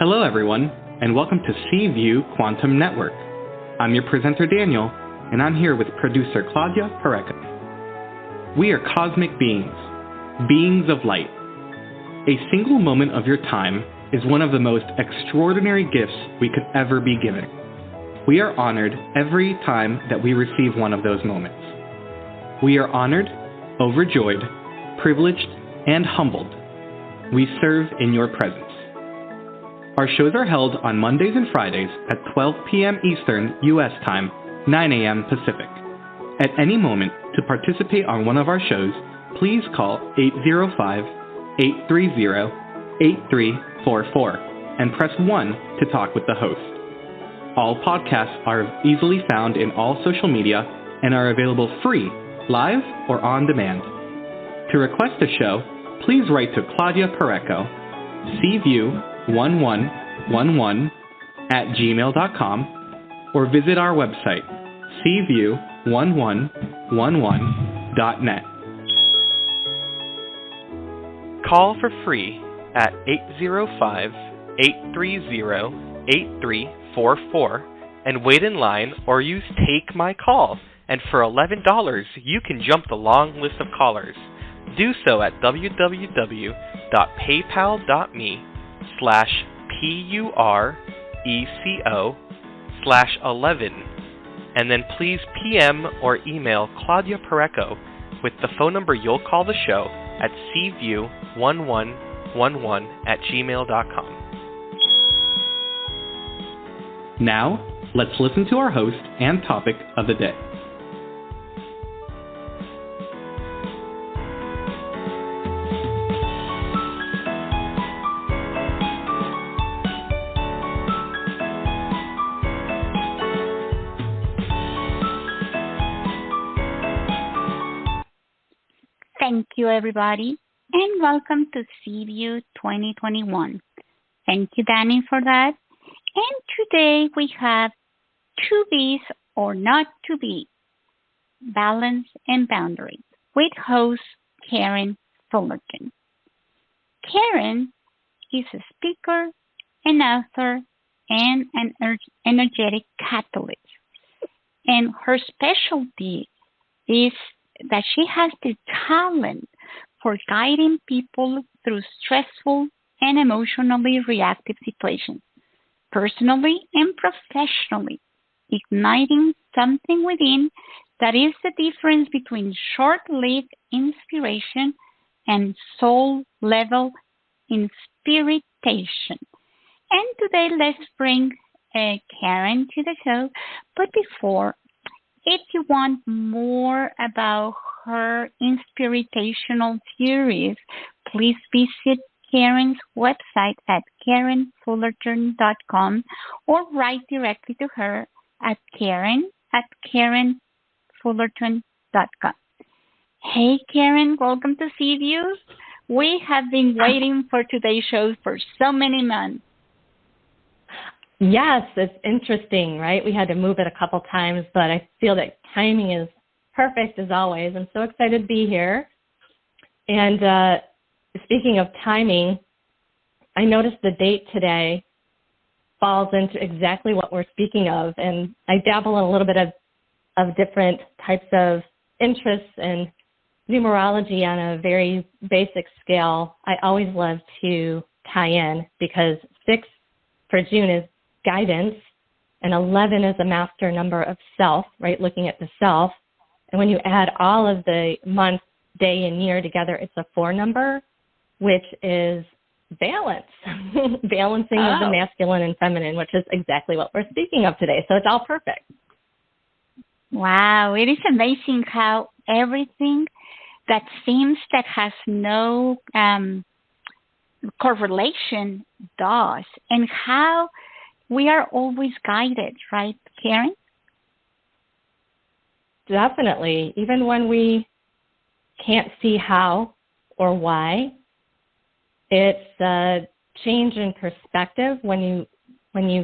Hello, everyone, and welcome to Seaview Quantum Network. I'm your presenter, Daniel, and I'm here with producer Claudia Pareca. We are cosmic beings, beings of light. A single moment of your time is one of the most extraordinary gifts we could ever be given. We are honored every time that we receive one of those moments. We are honored, overjoyed, privileged, and humbled. We serve in your presence. Our shows are held on Mondays and Fridays at 12 p.m. Eastern U.S. Time, 9 a.m. Pacific. At any moment, to participate on one of our shows, please call 805-830-8344 and press 1 to talk with the host. All podcasts are easily found in all social media and are available free, live, or on demand. To request a show, please write to Claudia Pareco, cview1111@gmail.com, or visit our website, cview1111.net. Call for free at 805-830-8344 and wait in line or use Take My Call. And for $11, you can jump the long list of callers. Do so at www.paypal.me/PURECO/11, and then please PM or email Claudia Pareco with the phone number you'll call the show at cview1111@gmail.com. Now, let's listen to our host and topic of the day. Thank you, everybody, and welcome to Seaview 2021. Thank you, Danny, for that. And today we have to be's or not to be, balance and boundary, with host Karen Fullerton. Karen is a speaker, an author, and an energetic catalyst. And her specialty is that she has the talent for guiding people through stressful and emotionally reactive situations, personally and professionally, igniting something within that is the difference between short-lived inspiration and soul-level inspiration. And today, let's bring Karen to the show. But before, if you want more about her inspirational theories, please visit Karen's website at karenfullerton.com or write directly to her at karen@karenfullerton.com. Hey, Karen, welcome to Seaview. We have been waiting for today's show for so many months. Yes, it's interesting, right? We had to move it a couple times, but I feel that timing is perfect as always. I'm so excited to be here. And speaking of timing, I noticed the date today falls into exactly what we're speaking of. And I dabble in a little bit of different types of interests and numerology on a very basic scale. I always love to tie in because 6 for June is guidance, and 11 is a master number of self, right, looking at the self. And when you add all of the month, day, and year together, it's a 4 number, which is balance, balancing of the masculine and feminine, which is exactly what we're speaking of today. So it's all perfect. Wow, it is amazing how everything that seems that has no correlation does, and how we are always guided, right, Karen? Definitely. Even when we can't see how or why, it's a change in perspective when you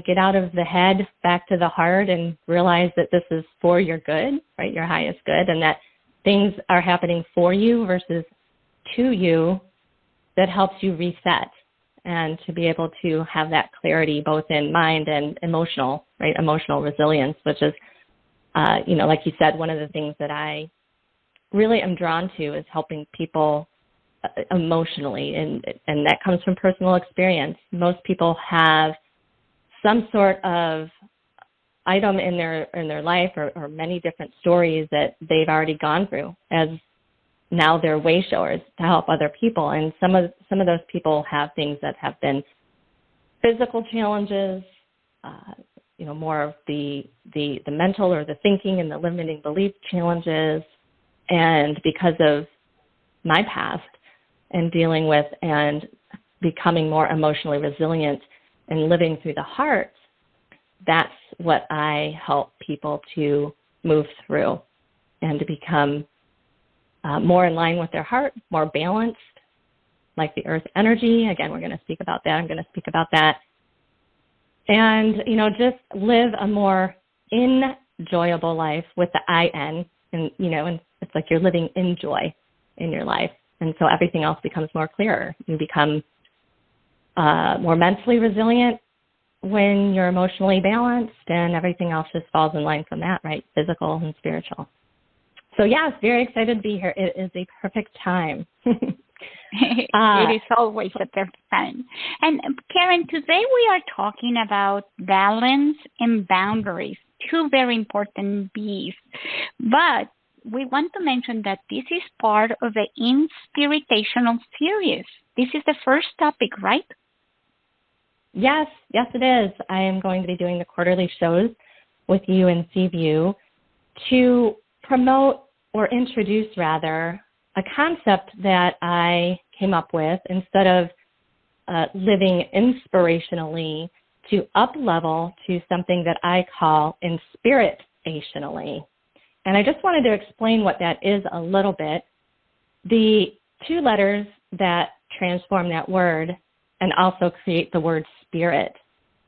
get out of the head back to the heart and realize that this is for your good, right, your highest good, and that things are happening for you versus to you, that helps you reset. and to be able to have that clarity both in mind and emotional, right? Emotional resilience, which is, like you said, one of the things that I really am drawn to is helping people emotionally, and that comes from personal experience. Most people have some sort of item in their life or many different stories that they've already gone through as now they're way showers to help other people. And some of those people have things that have been physical challenges, more of the mental or the thinking and the limiting belief challenges. And because of my past and dealing with and becoming more emotionally resilient and living through the heart, that's what I help people to move through and to become more in line with their heart, more balanced, like the earth energy. Again, we're going to speak about that. I'm going to speak about that. And, just live a more enjoyable life with the I-N. And, and it's like you're living in joy in your life. And so everything else becomes more clearer. You become more mentally resilient when you're emotionally balanced, and everything else just falls in line from that, right? Physical and spiritual. So, yes, very excited to be here. It is a perfect time. It is always a perfect time. And Karen, today we are talking about balance and boundaries, two very important B's. But we want to mention that this is part of the Inspirational series. This is the first topic, right? Yes, it is. I am going to be doing the quarterly shows with you in Seaview to promote or introduce, rather, a concept that I came up with instead of living inspirationally to up-level to something that I call inspirationally. And I just wanted to explain what that is a little bit. The two letters that transform that word and also create the word spirit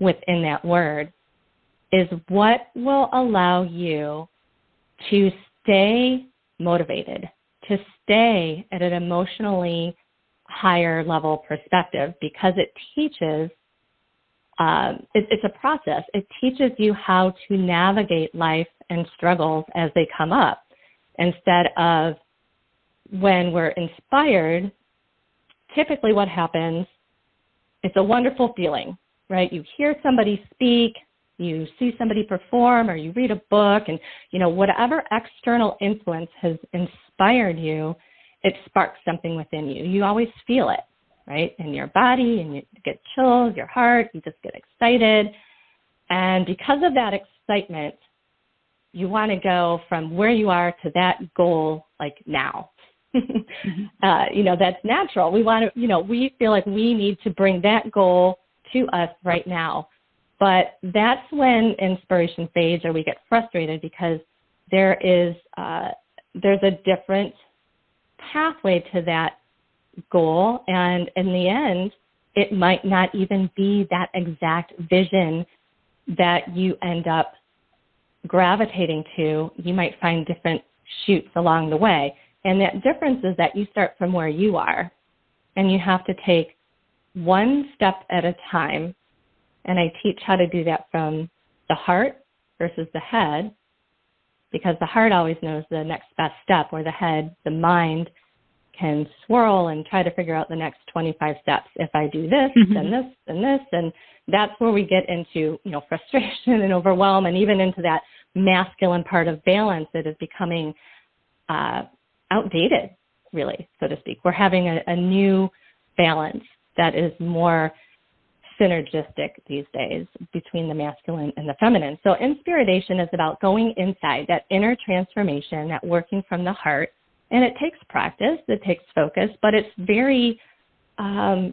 within that word is what will allow you to stay motivated, to stay at an emotionally higher level perspective, because it teaches, it's a process. It teaches you how to navigate life and struggles as they come up, instead of when we're inspired. Typically what happens, it's a wonderful feeling, right? You hear somebody speak, you see somebody perform, or you read a book, and, whatever external influence has inspired you, it sparks something within you. You always feel it, right? In your body, and you get chills, your heart, you just get excited. And because of that excitement, you want to go from where you are to that goal, like now. That's natural. We want to, we feel like we need to bring that goal to us right now. But that's when inspiration fades, or we get frustrated because there's a different pathway to that goal. And in the end, it might not even be that exact vision that you end up gravitating to. You might find different shoots along the way. And that difference is that you start from where you are, and you have to take one step at a time. And I teach how to do that from the heart versus the head, because the heart always knows the next best step, where the head, the mind, can swirl and try to figure out the next 25 steps. If I do this, then this, and this, and that's where we get into, frustration and overwhelm, and even into that masculine part of balance that is becoming outdated, really, so to speak. We're having a new balance that is more synergistic these days between the masculine and the feminine. So inspiration is about going inside, that inner transformation, that working from the heart. And it takes practice, it takes focus, but it's very, I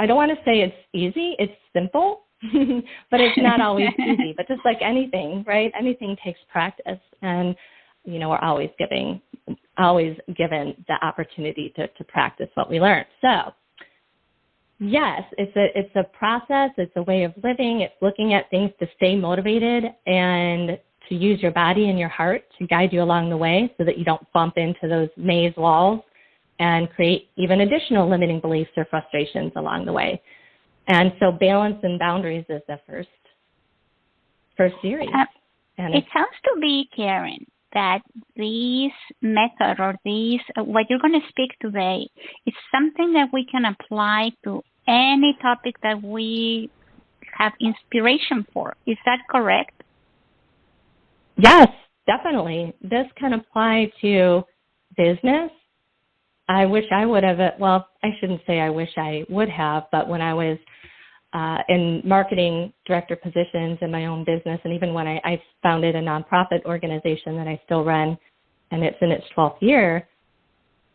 don't want to say it's easy, it's simple, but it's not always easy. But just like anything, right? Anything takes practice. And, we're always given the opportunity to practice what we learn. So, yes, it's a process. It's a way of living. It's looking at things to stay motivated and to use your body and your heart to guide you along the way so that you don't bump into those maze walls and create even additional limiting beliefs or frustrations along the way. And so balance and boundaries is the first series. And it sounds to be, Karen, that this method or this, what you're going to speak today, is something that we can apply to any topic that we have inspiration for. Is that correct? Yes, definitely. This can apply to business. I wish I would have, well, I shouldn't say I wish I would have, but when I was in marketing director positions in my own business, and even when I founded a nonprofit organization that I still run, and it's in its 12th year,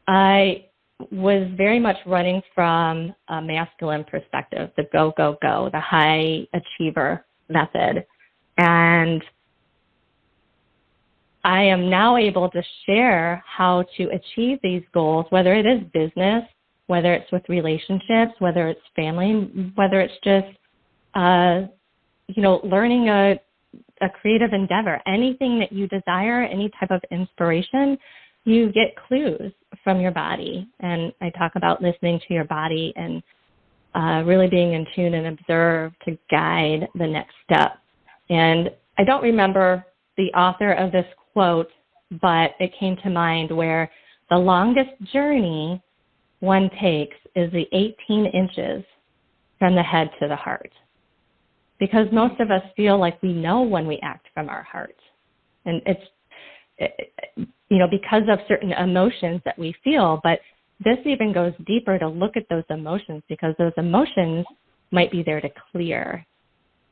I was very much running from a masculine perspective, the go, go, go, the high achiever method. And I am now able to share how to achieve these goals, whether it is business, whether it's with relationships, whether it's family, whether it's just, learning a creative endeavor, anything that you desire, any type of inspiration, you get clues from your body. And I talk about listening to your body and really being in tune and observe to guide the next step. And I don't remember the author of this quote, but it came to mind where the longest journey one takes is the 18 inches from the head to the heart. Because most of us feel like we know when we act from our heart. And it's, because of certain emotions that we feel, but this even goes deeper to look at those emotions because those emotions might be there to clear.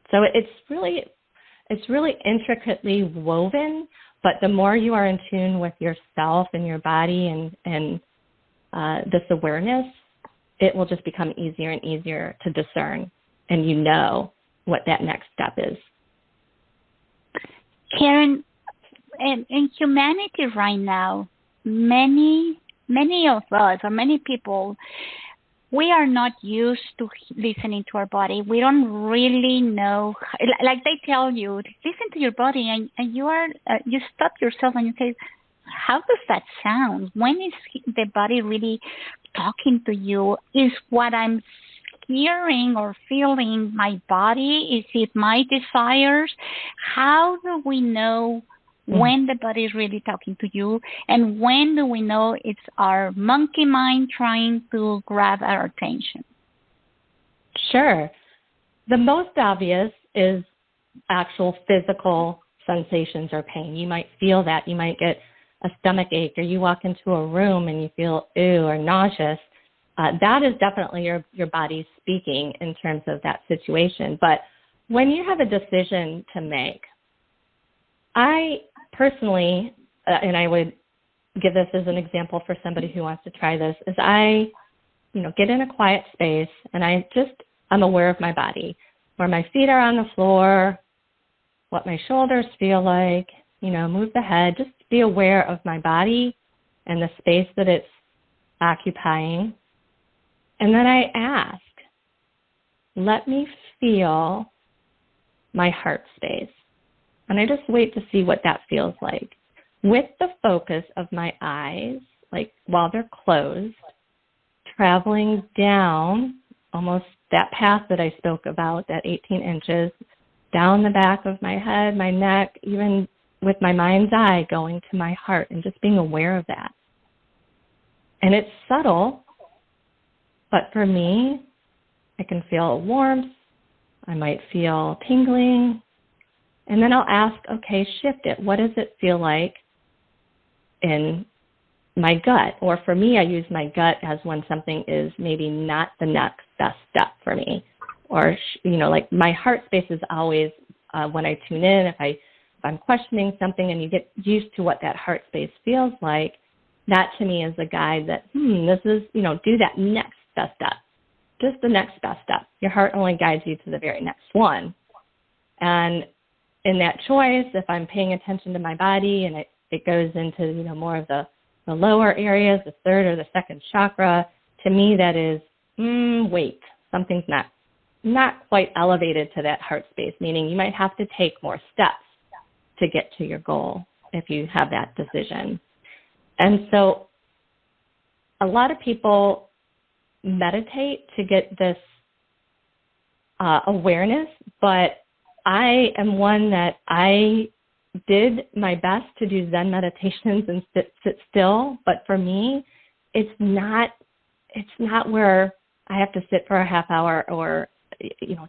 So it's really intricately woven, but the more you are in tune with yourself and your body and this awareness, it will just become easier and easier to discern, and you know what that next step is. Karen, in humanity right now, many of us or many people, we are not used to listening to our body. We don't really know. Like they tell you, listen to your body, and you stop yourself and you say, how does that sound? When is the body really talking to you? Is what I'm hearing or feeling my body? Is it my desires? How do we know when the body is really talking to you? And when do we know it's our monkey mind trying to grab our attention? Sure. The most obvious is actual physical sensations or pain. You might feel that. You might get a stomach ache, or you walk into a room and you feel or nauseous. That is definitely your body speaking in terms of that situation. But when you have a decision to make, I personally, and I would give this as an example for somebody who wants to try this, is I, get in a quiet space and I'm aware of my body, where my feet are on the floor, what my shoulders feel like, move the head, just be aware of my body and the space that it's occupying. And then I ask, let me feel my heart space. And I just wait to see what that feels like. With the focus of my eyes, like while they're closed, traveling down almost that path that I spoke about, that 18 inches, down the back of my head, my neck, even with my mind's eye going to my heart and just being aware of that. And it's subtle, but for me, I can feel warmth. I might feel tingling. And then I'll ask, okay, shift it. What does it feel like in my gut? Or for me, I use my gut as when something is maybe not the next best step for me. Or, like my heart space is always when I tune in, if I'm questioning something and you get used to what that heart space feels like, that to me is a guide that, this is, do that next best step. Just the next best step. Your heart only guides you to the very next one. And in that choice, if I'm paying attention to my body and it goes into, more of the lower areas, the third or the second chakra, to me that is, wait, something's not quite elevated to that heart space, meaning you might have to take more steps to get to your goal if you have that decision. And so a lot of people meditate to get this awareness, but I am one that I did my best to do Zen meditations and sit still, but for me, it's not where I have to sit for a half hour or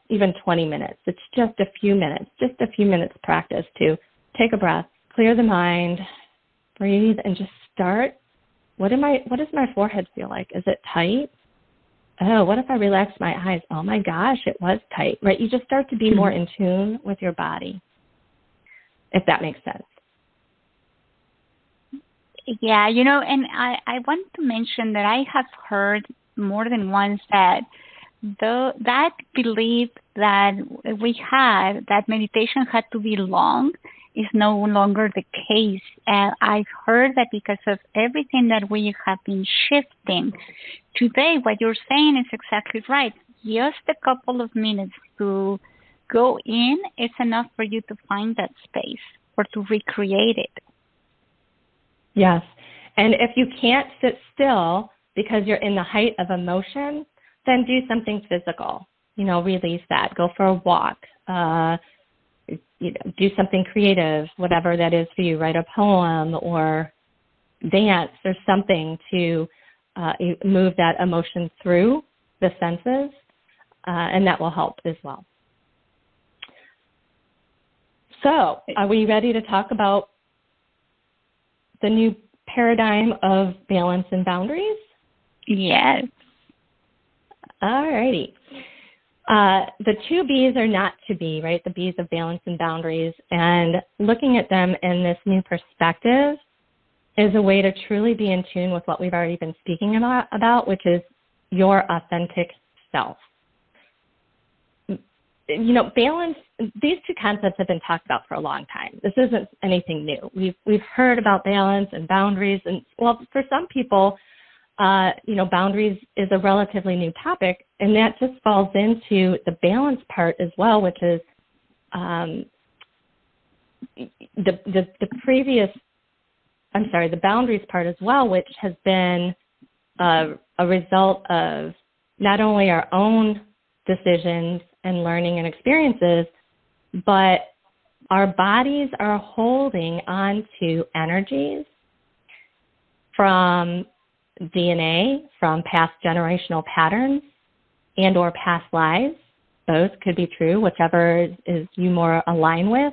even 20 minutes. It's just a few minutes practice to take a breath, clear the mind, breathe, and just start. What does my forehead feel like? Is it tight? Oh, what if I relax my eyes? Oh my gosh, it was tight, right? You just start to be more in tune with your body, if that makes sense. Yeah, and I want to mention that I have heard more than once that that belief that we had, that meditation had to be long, is no longer the case. I've heard that because of everything that we have been shifting. Today, what you're saying is exactly right. Just a couple of minutes to go in is enough for you to find that space or to recreate it. Yes. And if you can't sit still because you're in the height of emotion, then do something physical. Release that. Go for a walk. Do something creative, whatever that is for you. Write a poem or dance or something to move that emotion through the senses, and that will help as well. So, are we ready to talk about the new paradigm of balance and boundaries? Yes. All righty. The two B's are not to be, right? The B's of balance and boundaries. And looking at them in this new perspective is a way to truly be in tune with what we've already been speaking about, which is your authentic self. Balance, these two concepts have been talked about for a long time. This isn't anything new. We've heard about balance and boundaries. And, well, for some people, boundaries is a relatively new topic, and that just falls into the balance part as well, which is the boundaries part as well, which has been a result of not only our own decisions and learning and experiences, but our bodies are holding on to energies from DNA, from past generational patterns and or past lives. Both could be true, whichever is you more align with.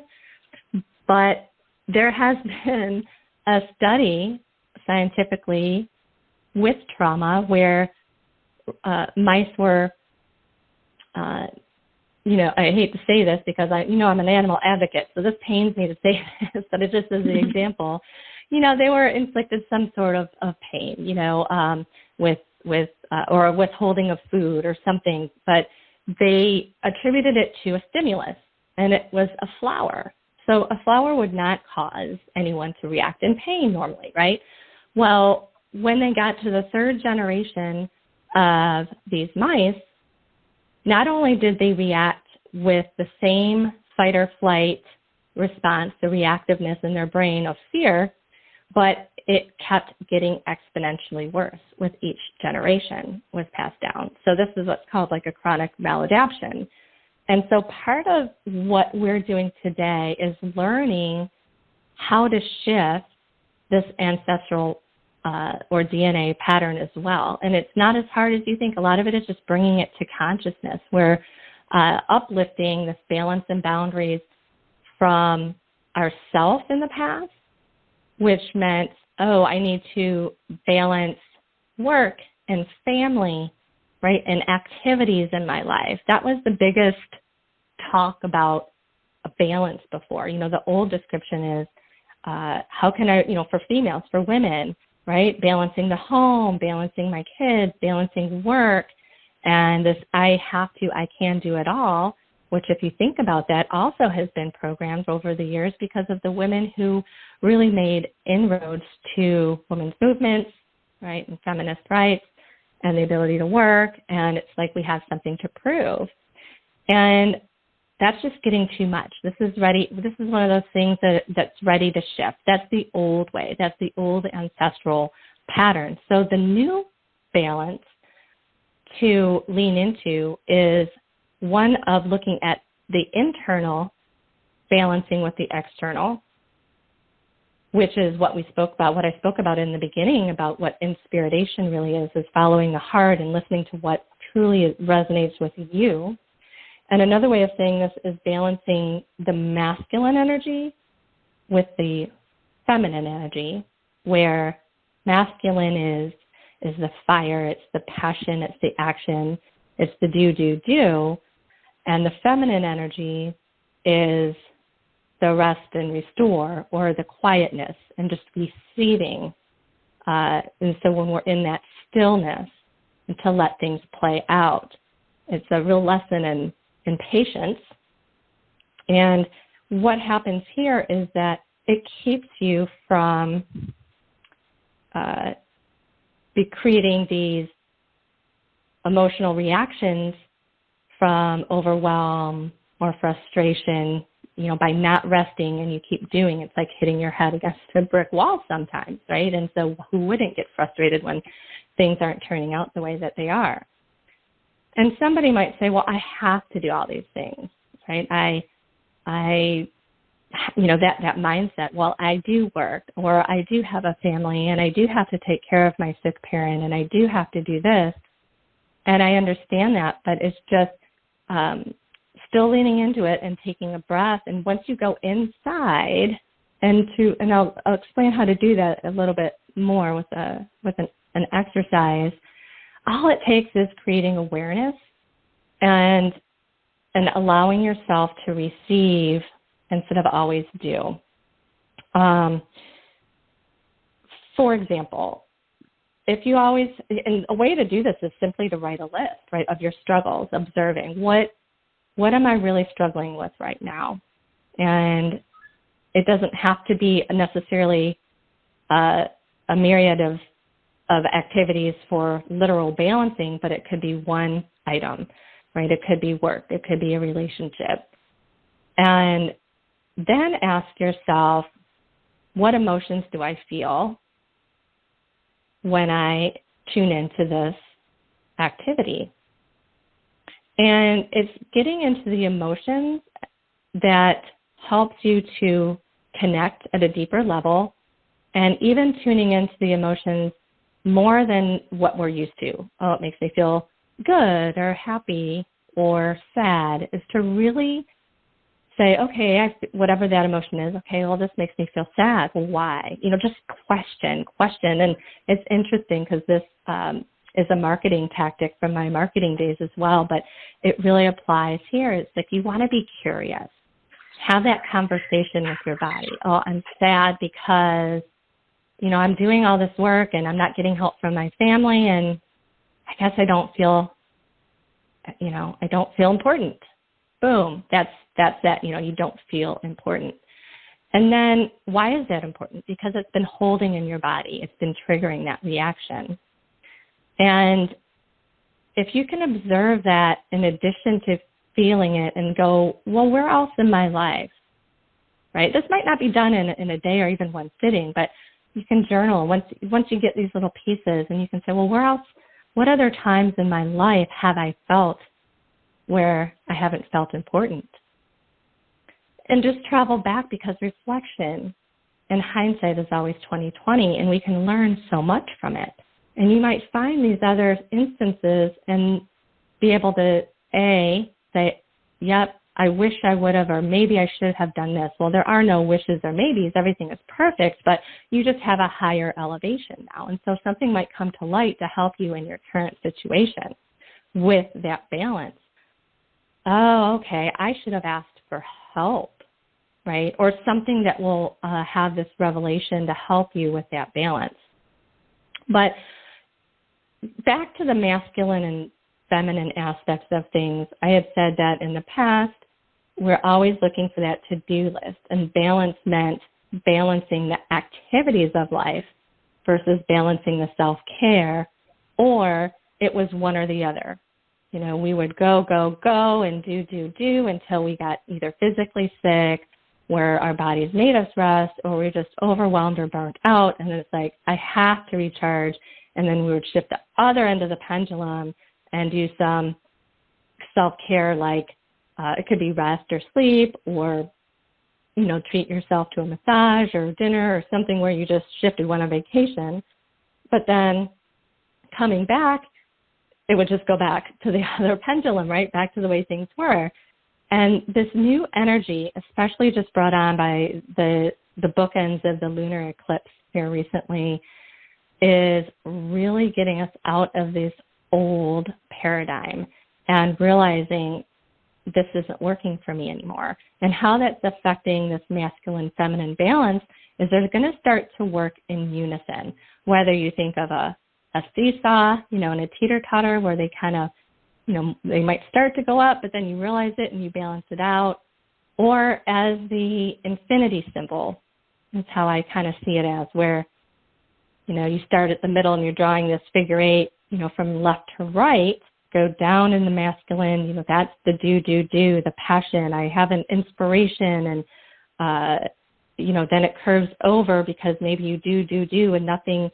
But there has been a study scientifically with trauma where mice were, I hate to say this because I'm an animal advocate, so this pains me to say this, but it just as an example. They were inflicted some sort of pain, with or a withholding of food or something, but they attributed it to a stimulus, and it was a flower. So a flower would not cause anyone to react in pain normally, right? Well, when they got to the third generation of these mice, not only did they react with the same fight or flight response, the reactiveness in their brain of fear, but it kept getting exponentially worse with each generation was passed down. So this is what's called like a chronic maladaptation. And so part of what we're doing today is learning how to shift this ancestral or DNA pattern as well. And it's not as hard as you think. A lot of it is just bringing it to consciousness. We're uplifting this balance and boundaries from ourself in the past, which meant, I need to balance work and family, right, and activities in my life. That was the biggest talk about a balance before. The old description is, how can I, for females, for women, right, balancing the home, balancing my kids, balancing work, and this I can do it all, which if you think about that also has been programmed over the years because of the women who really made inroads to women's movements, right, and feminist rights and the ability to work, and it's like we have something to prove. And that's just getting too much. This is one of those things that's ready to shift. That's the old way. That's the old ancestral pattern. So the new balance to lean into is one of looking at the internal balancing with the external, which is what we spoke about, what I spoke about in the beginning about what inspiration really is following the heart and listening to what truly resonates with you. And another way of saying this is balancing the masculine energy with the feminine energy, where masculine is the fire, it's the passion, it's the action, it's the do, and the feminine energy is the rest and restore, or the quietness and just receiving. And so when we're in that stillness and to let things play out, it's a real lesson in patience. And what happens here is that it keeps you from creating these emotional reactions from overwhelm or frustration, by not resting and you keep doing. It's like hitting your head against a brick wall sometimes, right? And so who wouldn't get frustrated when things aren't turning out the way that they are? And somebody might say, well, I have to do all these things, right? I that mindset, well, I do work, or I do have a family, and I do have to take care of my sick parent, and I do have to do this. And I understand that, but it's just still leaning into it and taking a breath. And once you go inside, and I'll explain how to do that a little bit more with an exercise. All it takes is creating awareness and allowing yourself to receive instead of always do. For example, if you always, and a way to do this is simply to write a list, right, of your struggles, observing what am I really struggling with right now? And it doesn't have to be necessarily a myriad of activities for literal balancing, but it could be one item, right? It could be work. It could be a relationship. And then ask yourself, what emotions do I feel when I tune into this activity? And it's getting into the emotions that helps you to connect at a deeper level, and even tuning into the emotions more than what we're used to. Oh, it makes me feel good or happy or sad, is to really say, okay, whatever that emotion is, okay, well, this makes me feel sad. Well, why? Just question. And it's interesting because this is a marketing tactic from my marketing days as well, but it really applies here. It's like you want to be curious. Have that conversation with your body. Oh, I'm sad because, I'm doing all this work and I'm not getting help from my family, and I guess I don't feel important. Boom. That's that, you don't feel important. And then why is that important? Because it's been holding in your body. It's been triggering that reaction. And if you can observe that in addition to feeling it and go, well, where else in my life, right? This might not be done in a day or even one sitting, but you can journal once you get these little pieces, and you can say, well, where else, what other times in my life have I felt where I haven't felt important? And just travel back, because reflection and hindsight is always 20/20, and we can learn so much from it. And you might find these other instances and be able to, say, yep, I wish I would have, or maybe I should have done this. Well, there are no wishes or maybes. Everything is perfect, but you just have a higher elevation now. And so something might come to light to help you in your current situation with that balance. Oh, okay, I should have asked for help, right? Or something that will have this revelation to help you with that balance. But back to the masculine and feminine aspects of things, I had said that in the past, we're always looking for that to-do list, and balance meant balancing the activities of life versus balancing the self-care, or it was one or the other. We would go and do until we got either physically sick, where our bodies made us rest, or we're just overwhelmed or burnt out, and it's like, I have to recharge, and then we would shift the other end of the pendulum and do some self-care, like it could be rest or sleep, or, you know, treat yourself to a massage or dinner or something where you just shifted, went on vacation. But then coming back, it would just go back to the other pendulum, right, back to the way things were. And this new energy, especially just brought on by the bookends of the lunar eclipse here recently, is really getting us out of this old paradigm and realizing this isn't working for me anymore. And how that's affecting this masculine-feminine balance is they're going to start to work in unison, whether you think of a seesaw, you know, and a teeter-totter where they kind of, you know, they might start to go up, but then you realize it and you balance it out, or as the infinity symbol. That's how I kind of see it as, where, you know, you start at the middle and you're drawing this figure eight, you know, from left to right, go down in the masculine, you know, that's the do, the passion. I have an inspiration, and, you know, then it curves over because maybe you do, and nothing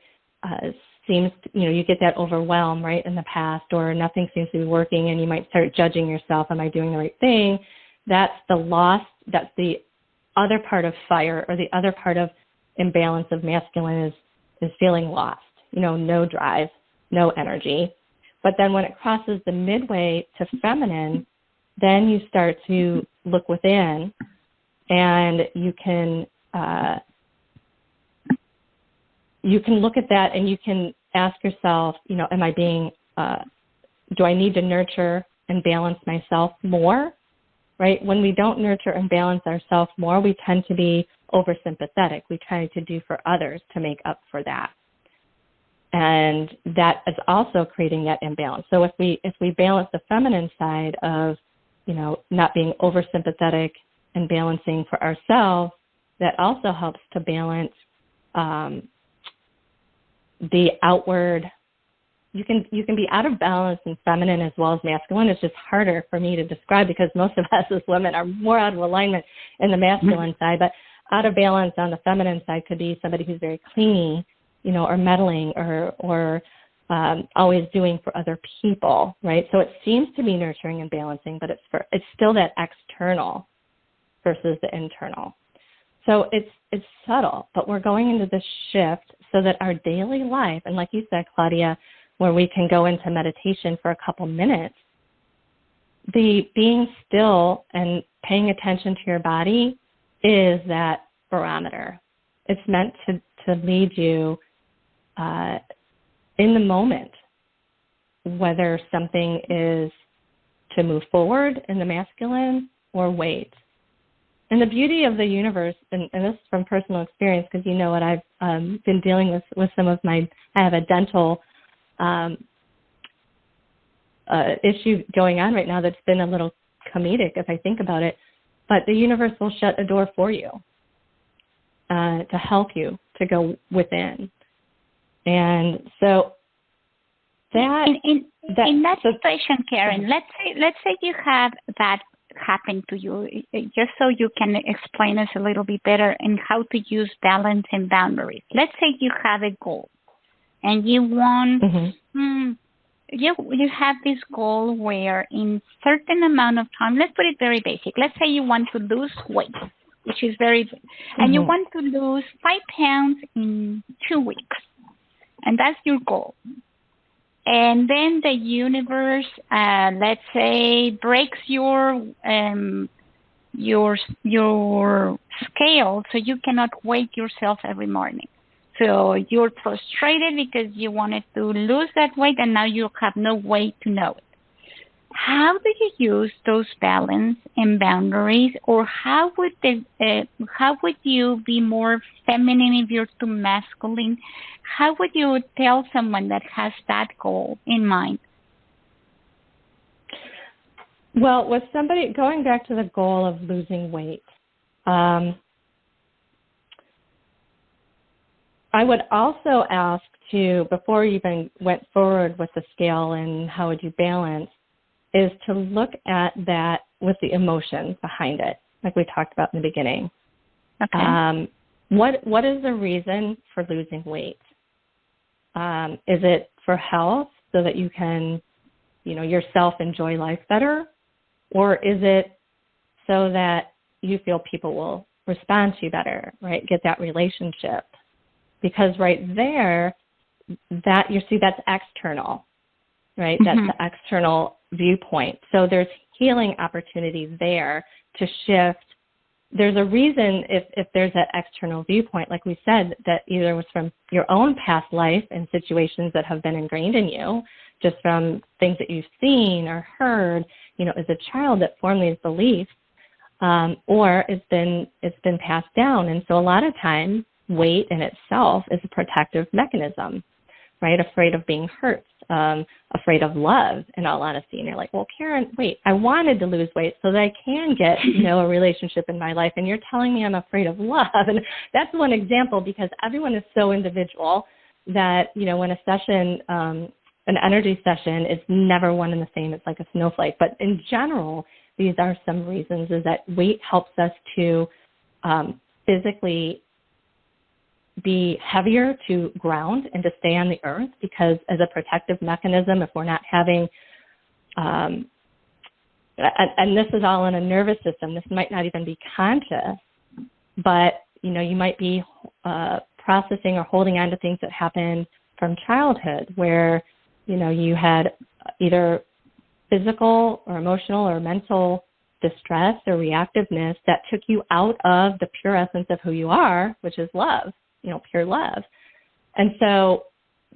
seems to, you know, you get that overwhelm, right, in the past, or nothing seems to be working, and you might start judging yourself. Am I doing the right thing? That's the loss. That's the other part of fire, or the other part of imbalance of masculine is feeling lost, you know, no drive, no energy. But then when it crosses the midway to feminine, then you start to look within, and you can look at that, and you can ask yourself, you know, am I being, do I need to nurture and balance myself more, right? When we don't nurture and balance ourselves more, we tend to be oversympathetic. We try to do for others to make up for that. And that is also creating that imbalance. So if we balance the feminine side of, you know, not being oversympathetic and balancing for ourselves, that also helps to balance the outward. You can be out of balance in feminine as well as masculine. It's just harder for me to describe because most of us as women are more out of alignment in the masculine side, but out of balance on the feminine side could be somebody who's very clingy, you know, or meddling, or always doing for other people, right? So it seems to be nurturing and balancing, but it's still that external versus the internal. So it's subtle, but we're going into this shift so that our daily life, and like you said, Claudia, where we can go into meditation for a couple minutes, the being still and paying attention to your body is that barometer. It's meant to lead you in the moment, whether something is to move forward in the masculine or wait. And the beauty of the universe, and this is from personal experience, because you know what, I've been dealing with some of I have a dental issue going on right now that's been a little comedic if I think about it, but the universe will shut a door for you to help you to go within. And so that in that situation, Karen, let's say you have that happen to you, just so you can explain us a little bit better and how to use balance and boundaries. Let's say you have a goal and you want, you have this goal where in certain amount of time, let's put it very basic. Let's say you want to lose weight, which is very, and you want to lose 5 pounds in 2 weeks. And that's your goal. And then the universe, let's say, breaks your scale, so you cannot wake yourself every morning. So you're frustrated because you wanted to lose that weight, and now you have no way to know it. How do you use those balance and boundaries, or how would you be more feminine if you're too masculine? How would you tell someone that has that goal in mind? Well, with somebody, going back to the goal of losing weight, I would also ask to, before you even went forward with the scale and how would you balance, is to look at that with the emotions behind it, like we talked about in the beginning. Okay. What is the reason for losing weight? Is it for health so that you can, yourself enjoy life better? Or is it so that you feel people will respond to you better, right? Get that relationship. Because right there, that's external, right? That's the external viewpoint. So there's healing opportunity there to shift. There's a reason if there's that external viewpoint, like we said, that either was from your own past life and situations that have been ingrained in you, just from things that you've seen or heard, as a child that formed these beliefs, or it's been passed down. And so a lot of times, weight in itself is a protective mechanism, right? Afraid of being hurt, afraid of love, in all honesty. And you're like, well, Karen, wait, I wanted to lose weight so that I can get, a relationship in my life. And you're telling me I'm afraid of love. And that's one example, because everyone is so individual that, when a session, an energy session is never one and the same. It's like a snowflake. But in general, these are some reasons, is that weight helps us to physically be heavier, to ground and to stay on the earth, because as a protective mechanism, if we're not having, and this is all in a nervous system, this might not even be conscious, but, you might be processing or holding on to things that happened from childhood where, you had either physical or emotional or mental distress or reactiveness that took you out of the pure essence of who you are, which is love. Pure love. And so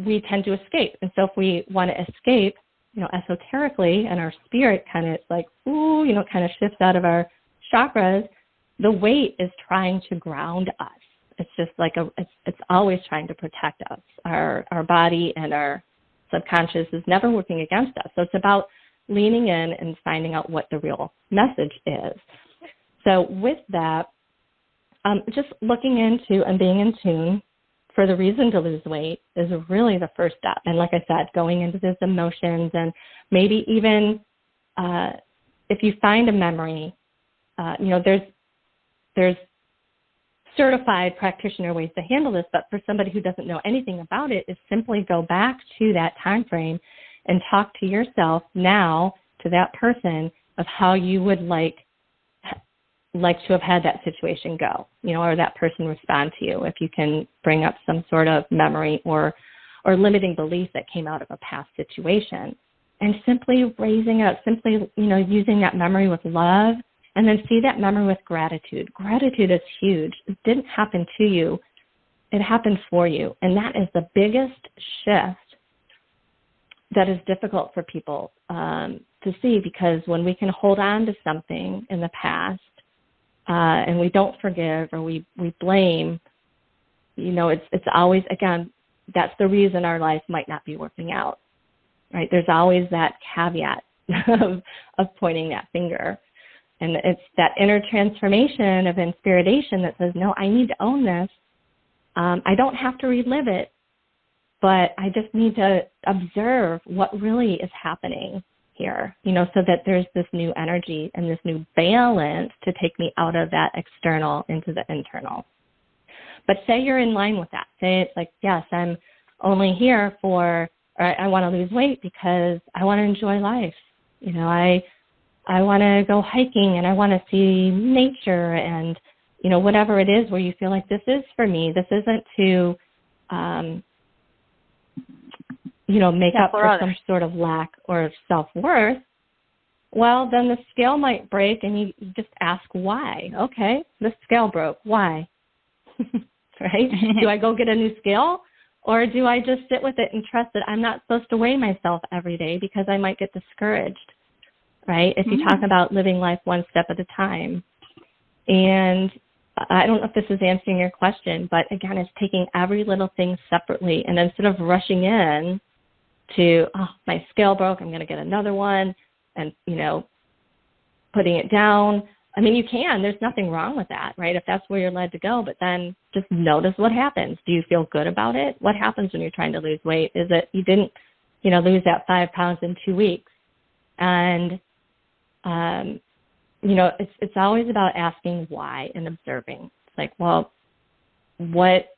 we tend to escape. And so if we want to escape, esoterically, and our spirit kind of like, kind of shifts out of our chakras, the weight is trying to ground us. It's just like it's always trying to protect us. Our body and our subconscious is never working against us. So it's about leaning in and finding out what the real message is. So with that, just looking into and being in tune for the reason to lose weight is really the first step. And like I said, going into those emotions, and maybe even if you find a memory, there's certified practitioner ways to handle this, but for somebody who doesn't know anything about it, is simply go back to that time frame and talk to yourself now, to that person, of how you would like to have had that situation go, or that person respond to you, if you can bring up some sort of memory or limiting belief that came out of a past situation. And simply raising it up, simply, using that memory with love, and then see that memory with gratitude. Gratitude is huge. It didn't happen to you. It happened for you. And that is the biggest shift that is difficult for people to see, because when we can hold on to something in the past, and we don't forgive, or we blame, it's always, again, that's the reason our life might not be working out, right? There's always that caveat of pointing that finger. And it's that inner transformation of inspiration that says, no, I need to own this. I don't have to relive it, but I just need to observe what really is happening here, so that there's this new energy and this new balance to take me out of that external into the internal. But say you're in line with that. Say it's like, yes, I'm only here or I want to lose weight because I want to enjoy life. I want to go hiking and I want to see nature, and, whatever it is where you feel like this is for me. This isn't to, make up for some sort of lack or self-worth. Well, then the scale might break, and you just ask why. Okay, the scale broke. Why? Right? Do I go get a new scale? Or do I just sit with it and trust that I'm not supposed to weigh myself every day because I might get discouraged, right? If you talk about living life one step at a time. And I don't know if this is answering your question, but again, it's taking every little thing separately, and instead of rushing in to, my scale broke, I'm going to get another one, and, putting it down. I mean, you can. There's nothing wrong with that, right, if that's where you're led to go. But then just notice what happens. Do you feel good about it? What happens when you're trying to lose weight? Is it you didn't, lose that 5 pounds in 2 weeks? And, it's always about asking why and observing. It's like, well, what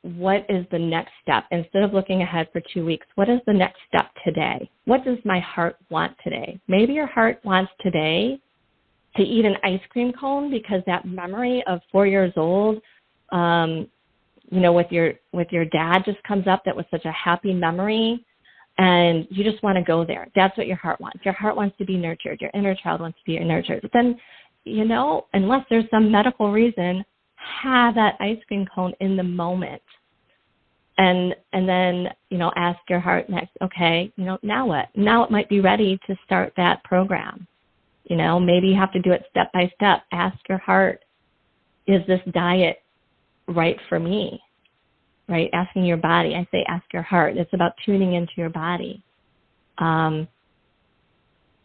what is the next step? Instead of looking ahead for 2 weeks, what is the next step today? What does my heart want today? Maybe your heart wants today to eat an ice cream cone because that memory of 4 years old, with your dad just comes up. That was such a happy memory, and you just want to go there. That's what your heart wants. Your heart wants to be nurtured. Your inner child wants to be nurtured. But then, unless there's some medical reason, have that ice cream cone in the moment. And then, ask your heart next, okay, now what? Now it might be ready to start that program. Maybe you have to do it step by step. Ask your heart, is this diet right for me? Right? Asking your body. I say ask your heart. It's about tuning into your body. And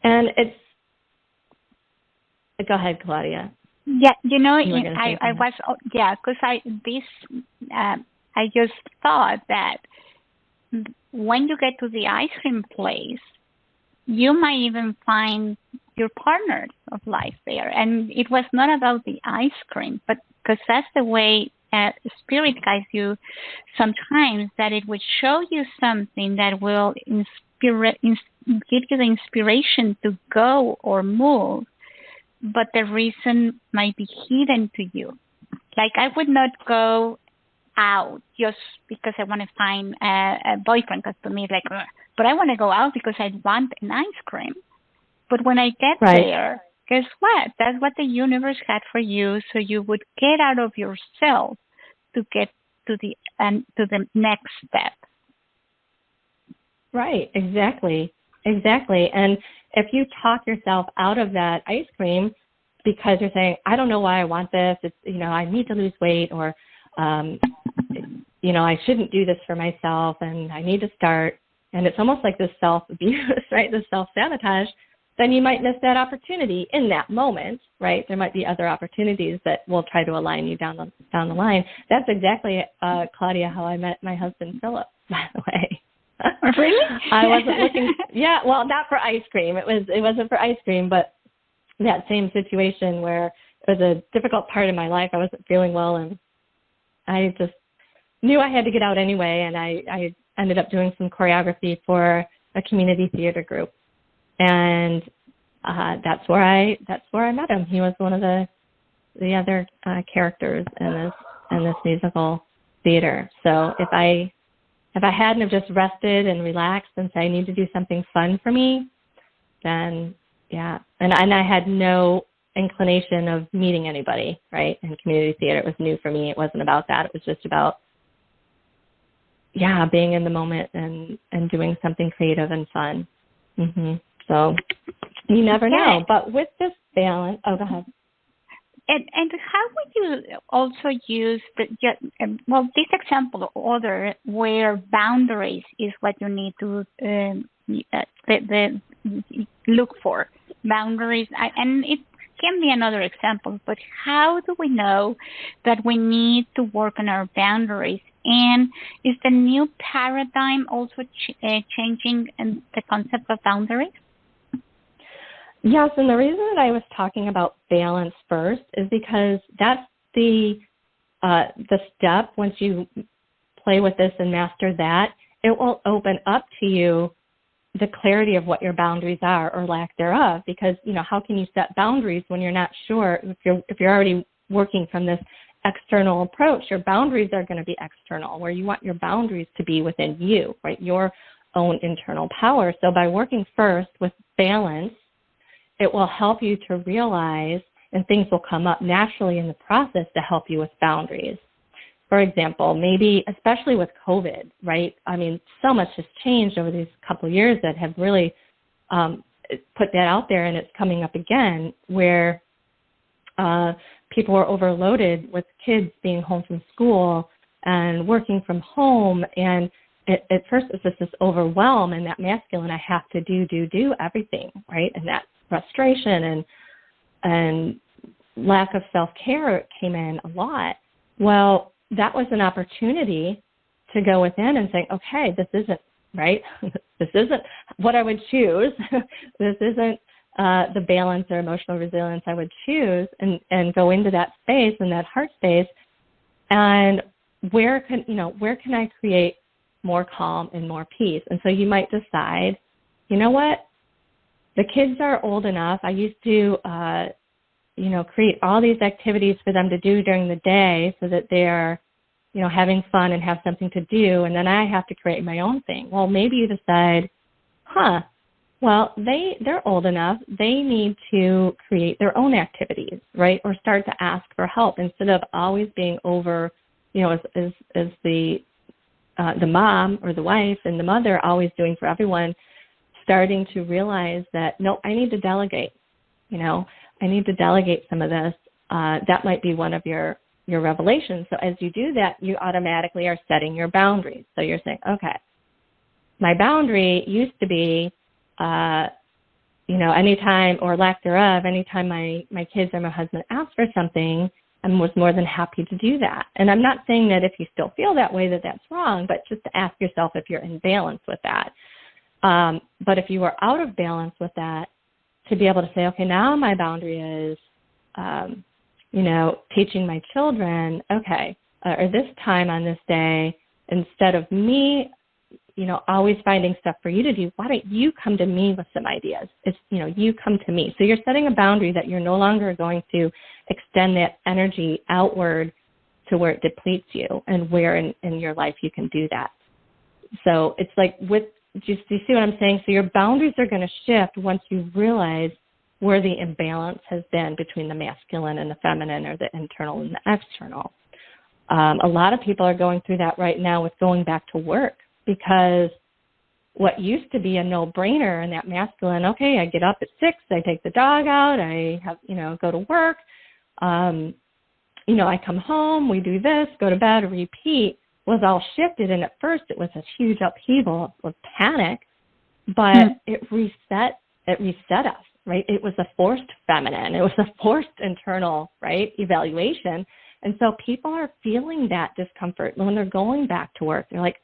it's, go ahead, Claudia. Yeah, I just thought that when you get to the ice cream place, you might even find your partner of life there. And it was not about the ice cream, but because that's the way Spirit guides you sometimes, that it would show you something that will give you the inspiration to go or move, but the reason might be hidden to you. Like, I would not go out just because I want to find a boyfriend, because to me it's like, ugh. But I want to go out because I want an ice cream. But when I get there, guess what? That's what the universe had for you, so you would get out of yourself to get to the next step. Right, exactly. And if you talk yourself out of that ice cream because you're saying, I don't know why I want this, it's, I need to lose weight, or, I shouldn't do this for myself and I need to start, and it's almost like this self-abuse, right, this self-sabotage, then you might miss that opportunity in that moment, right? There might be other opportunities that will try to align you down the line. That's exactly, Claudia, how I met my husband, Philip, by the way. Really? I wasn't looking. Yeah, well, not for ice cream. It wasn't for ice cream, but that same situation where it was a difficult part of my life. I wasn't feeling well, and I just knew I had to get out anyway. And I ended up doing some choreography for a community theater group, and that's where I met him. He was one of the other characters in this musical theater. So if I hadn't have just rested and relaxed and said I need to do something fun for me, then yeah. And I had no inclination of meeting anybody, right? In community theater, it was new for me. It wasn't about that. It was just about, being in the moment and doing something creative and fun. Mm-hmm. So you never know. But with this balance, go ahead. And how would you also use this example or other where boundaries is what you need to look for? Boundaries, and it can be another example, but how do we know that we need to work on our boundaries? And is the new paradigm also changing in the concept of boundaries? Yes, and the reason that I was talking about balance first is because that's the step. Once you play with this and master that, it will open up to you the clarity of what your boundaries are or lack thereof. Because how can you set boundaries when you're not sure? If you're already working from this external approach, your boundaries are going to be external, where you want your boundaries to be within you, right? Your own internal power. So by working first with balance, it will help you to realize, and things will come up naturally in the process to help you with boundaries. For example, maybe, especially with COVID, right? I mean, so much has changed over these couple of years that have really put that out there, and it's coming up again, where people are overloaded with kids being home from school and working from home. And at first it's just this overwhelm and that masculine, I have to do everything, right? And that frustration and lack of self-care came in a lot. Well, that was an opportunity to go within and say, okay, this isn't right. This isn't what I would choose. This isn't the balance or emotional resilience I would choose, and go into that space and that heart space and where can I create more calm and more peace? And so you might decide, you know what, the kids are old enough. I used to, create all these activities for them to do during the day so that they're, having fun and have something to do. And then I have to create my own thing. Well, maybe you decide, well, they're old enough. They need to create their own activities, right? Or start to ask for help instead of always being over, as the mom or the wife and the mother always doing for everyone, starting to realize that, no, I need to delegate. I need to delegate some of this. That might be one of your revelations. So as you do that, you automatically are setting your boundaries. So you're saying, okay, my boundary used to be, anytime or lack thereof, anytime my kids or my husband asked for something, I was more than happy to do that. And I'm not saying that if you still feel that way that that's wrong, but just to ask yourself if you're in balance with that. But if you are out of balance with that, to be able to say, okay, now my boundary is, teaching my children, okay, or this time on this day, instead of me, always finding stuff for you to do, why don't you come to me with some ideas? It's, you come to me. So you're setting a boundary that you're no longer going to extend that energy outward to where it depletes you and where in your life you can do that. So it's like do you see what I'm saying? So your boundaries are going to shift once you realize where the imbalance has been between the masculine and the feminine, or the internal and the external. A lot of people are going through that right now with going back to work, because what used to be a no-brainer in that masculine, okay, I get up at 6, I take the dog out, I have, go to work, I come home, we do this, go to bed, repeat, was all shifted. And at first it was a huge upheaval of panic, but it reset us, right? It was a forced feminine. It was a forced internal, right, evaluation. And so people are feeling that discomfort when they're going back to work. They're like,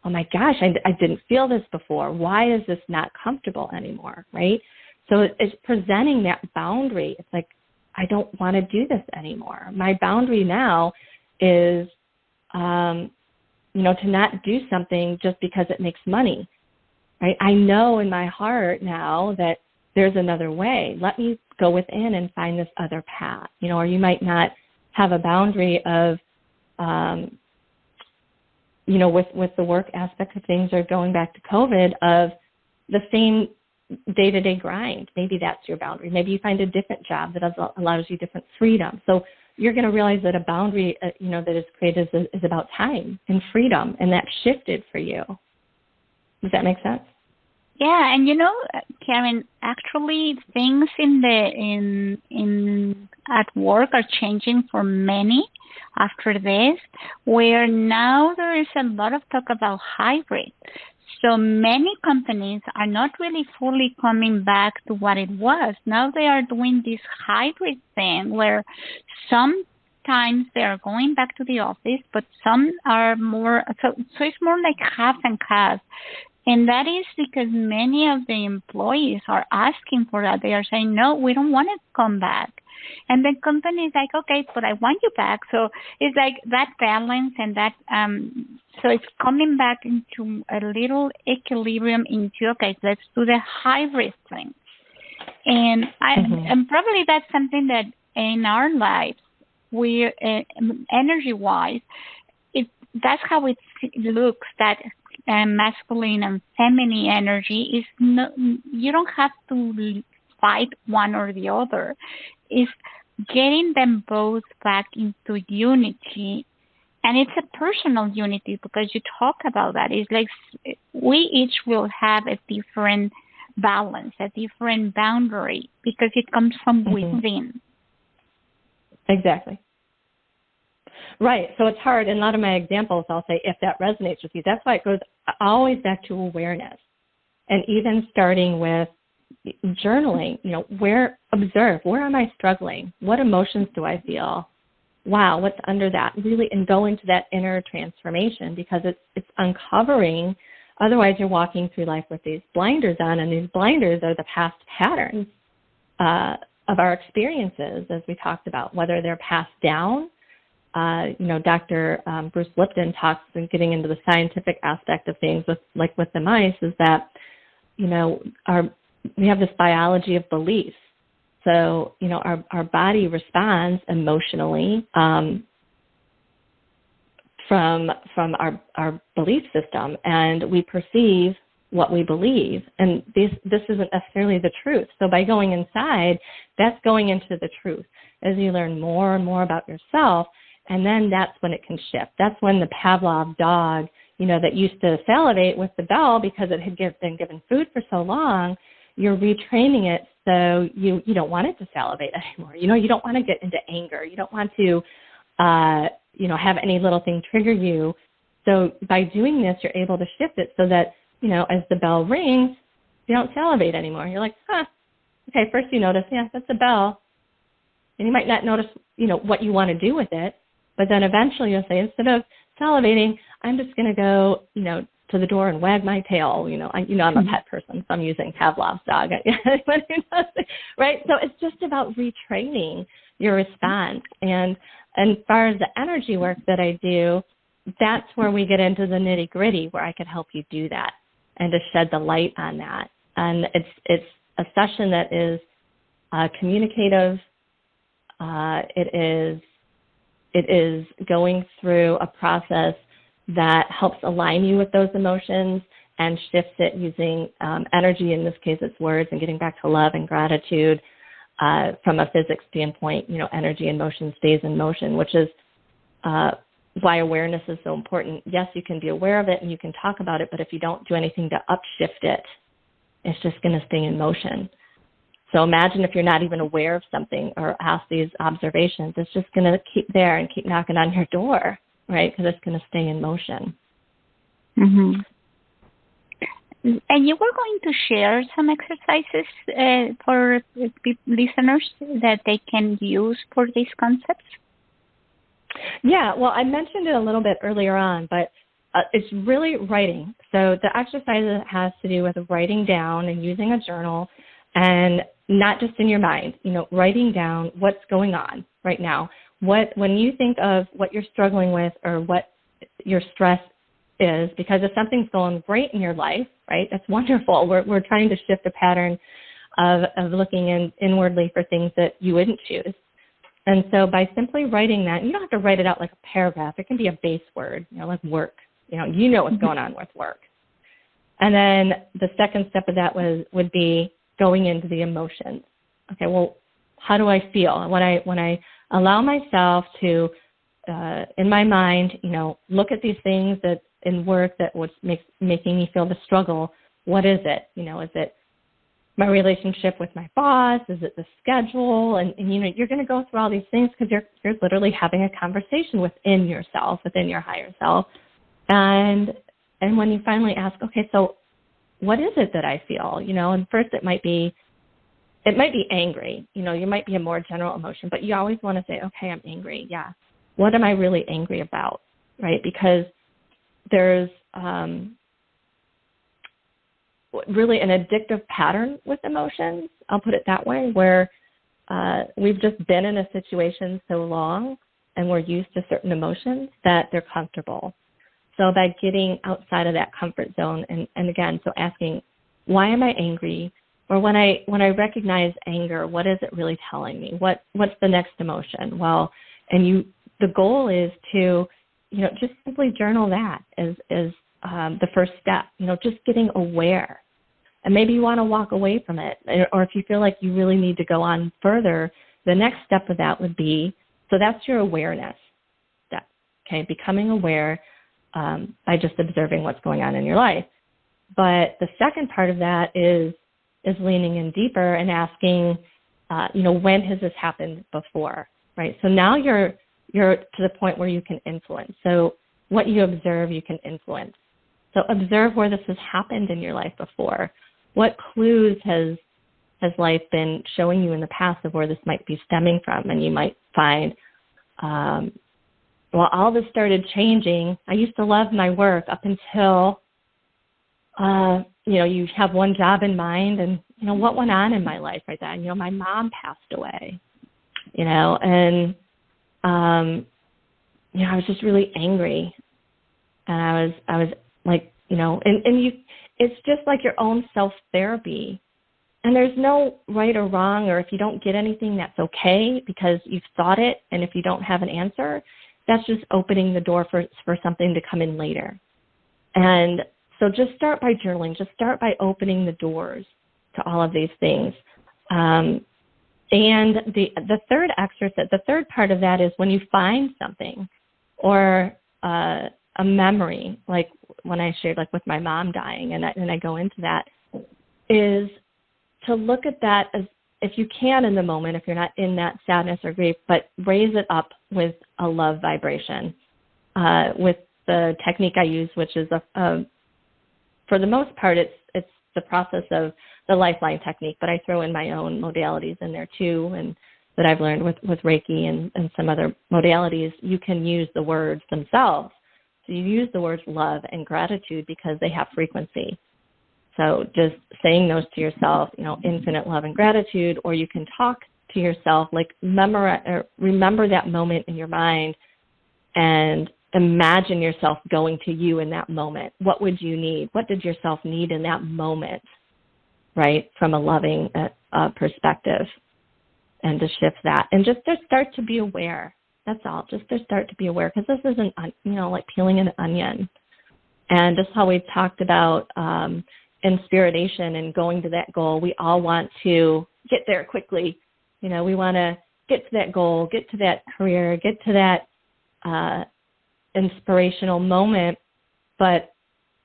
oh my gosh, I didn't feel this before. Why is this not comfortable anymore, right? So it's presenting that boundary. It's like, I don't want to do this anymore. My boundary now is, to not do something just because it makes money, right? I know in my heart now that there's another way. Let me go within and find this other path, or you might not have a boundary of, with the work aspect of things, or going back to COVID, of the same day-to-day grind. Maybe that's your boundary. Maybe you find a different job that allows you different freedom. So you're going to realize that a boundary, that is created is about time and freedom, and that shifted for you. Does that make sense? Yeah, and Karen, actually things at work are changing for many after this, where now there is a lot of talk about hybrid. So many companies are not really fully coming back to what it was. Now they are doing this hybrid thing where sometimes they are going back to the office, but some are more, so it's more like half and half. And that is because many of the employees are asking for that. They are saying, no, we don't want to come back. And the company is like, okay, but I want you back. So it's like that balance, and that, so it's coming back into a little equilibrium into, okay, let's do the hybrid thing. And and probably that's something that in our lives, we, energy-wise, that's how it looks, that masculine and feminine energy is no, you don't have to fight one or the other. It's getting them both back into unity, and it's a personal unity, because you talk about that. It's like we each will have a different balance, a different boundary, because it comes from within. Exactly. Right. So it's hard. In a lot of my examples, I'll say, if that resonates with you, that's why it goes always back to awareness. And even starting with journaling, observe, where am I struggling? What emotions do I feel? Wow, what's under that? Really, and go into that inner transformation, because it's uncovering. Otherwise, you're walking through life with these blinders on, and these blinders are the past patterns of our experiences, as we talked about, whether they're passed down Dr. Bruce Lipton talks and getting into the scientific aspect of things with the mice is that, we have this biology of belief. So, our body responds emotionally from our belief system, and we perceive what we believe. And this isn't necessarily the truth. So by going inside, that's going into the truth. As you learn more and more about yourself, and then that's when it can shift. That's when the Pavlov dog, that used to salivate with the bell because it had been given food for so long, you're retraining it so you don't want it to salivate anymore. You don't want to get into anger. You don't want to, have any little thing trigger you. So by doing this, you're able to shift it so that, as the bell rings, you don't salivate anymore. You're like, okay, first you notice, that's a bell. And you might not notice, what you want to do with it. But then eventually you'll say, instead of salivating, I'm just going to go, to the door and wag my tail. I'm a pet person, so I'm using Pavlov's dog. Right? So it's just about retraining your response. And as far as the energy work that I do, that's where we get into the nitty gritty, where I could help you do that and to shed the light on that. And it's a session that is communicative. It is going through a process that helps align you with those emotions and shifts it using energy. In this case, it's words, and getting back to love and gratitude. From a physics standpoint, energy and motion stays in motion, which is why awareness is so important. Yes, you can be aware of it and you can talk about it, but if you don't do anything to upshift it, it's just going to stay in motion. So imagine if you're not even aware of something or ask these observations, it's just going to keep there and keep knocking on your door, right? Because it's going to stay in motion. Mm-hmm. And you were going to share some exercises for listeners that they can use for these concepts? Yeah, well, I mentioned it a little bit earlier on, but it's really writing. So the exercise has to do with writing down and using a journal, and not just in your mind, writing down what's going on right now. When you think of what you're struggling with or what your stress is, because if something's going great in your life, right, that's wonderful. We're trying to shift a pattern of looking inwardly for things that you wouldn't choose. And so by simply writing that, you don't have to write it out like a paragraph. It can be a base word, like work. You know what's going on with work. And then the second step of that would be going into the emotions. Okay, well, how do I feel? When I allow myself to, in my mind, look at these things that in work that was making me feel the struggle, what is it? Is it my relationship with my boss? Is it the schedule? And you're going to go through all these things because you're literally having a conversation within yourself, within your higher self. And when you finally ask, okay, so what is it that I feel? And first it might be angry. You might be a more general emotion, but you always want to say, okay, I'm angry. Yeah. What am I really angry about? Right? Because there's really an addictive pattern with emotions, I'll put it that way, where we've just been in a situation so long and we're used to certain emotions that they're comfortable. So by getting outside of that comfort zone, and again, so asking, why am I angry? Or when I recognize anger, what is it really telling me? What's the next emotion? Well, the goal is to, just simply journal that as the first step, just getting aware. And maybe you want to walk away from it, or if you feel like you really need to go on further, the next step of that would be, so that's your awareness step, okay, becoming aware by just observing what's going on in your life. But the second part of that is leaning in deeper and asking, when has this happened before, right? So now you're to the point where you can influence. So what you observe, you can influence. So observe where this has happened in your life before. What clues has life been showing you in the past of where this might be stemming from? And you might find, all this started changing. I used to love my work up until, you have one job in mind, and, what went on in my life right then? My mom passed away, and I was just really angry. And I was like, and you, it's just like your own self-therapy. And there's no right or wrong, or if you don't get anything, that's okay because you've thought it. And if you don't have an answer, that's just opening the door for something to come in later. And so just start by journaling. Just start by opening the doors to all of these things. And the third exercise, the third part of that is when you find something or a memory, like when I shared like with my mom dying, and I go into that, is to look at that as, if you can in the moment, if you're not in that sadness or grief, but raise it up with a love vibration, with the technique I use, which is for the most part, it's the process of the lifeline technique, but I throw in my own modalities in there too, and that I've learned with Reiki and some other modalities. You can use the words themselves. So you use the words love and gratitude because they have frequency. So just saying those to yourself, infinite love and gratitude, or you can talk to yourself, like remember that moment in your mind and imagine yourself going to you in that moment. What would you need? What did yourself need in that moment, right, from a loving perspective, and to shift that. And just to start to be aware. That's all. Just to start to be aware, because this isn't, like peeling an onion. And just how we talked about inspiration and going to that goal, we all want to get there quickly. We want to get to that goal, get to that career, get to that inspirational moment. But